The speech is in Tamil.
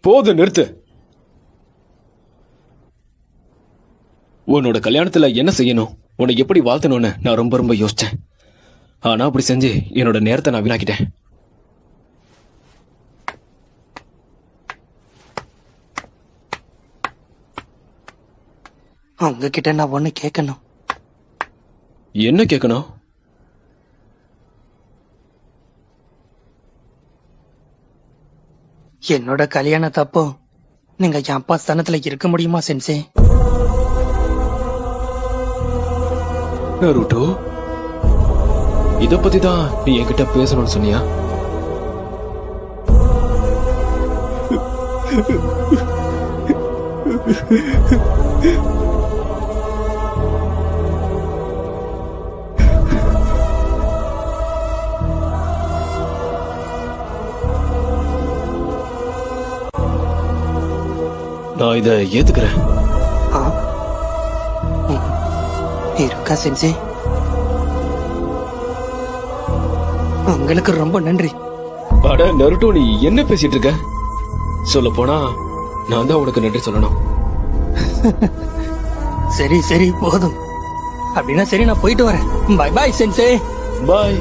போது நிறுத்து. உன்னோட கல்யாணத்துல என்ன செய்யணும், உன்னை எப்படி வாழ்த்தணும்னு நான் ரொம்ப ரொம்ப யோசிச்சேன். ஆனா அப்படி செஞ்சு என்னோட நேரத்தை நான் வீணாக்கிட்டேன். உங்ககிட்ட நான் ஒண்ணு கேட்கணும். என்ன கேட்கணும்? என்னோட கல்யாணத்தப்போ நீங்க என் அப்பா ஸ்தானத்துல இருக்க முடியுமா சென்சே? நருட்டோ, இத பத்தி தான் நீ என்கிட்ட பேசணும்னு சொன்னியா? நான் இத ஏத்துக்கிறேன். இருக்கா சென்சே? உங்களுக்கு ரொம்ப நன்றி. அட நருட்டோ, நீ என்ன பேசிட்டு இருக்க? சொல்ல போனா நான் தான் உனக்கு நன்றி சொல்லணும். சரி சரி போதும். அப்படின்னா சரி, நான் போயிட்டு வரேன். Bye bye sensei. பாய்.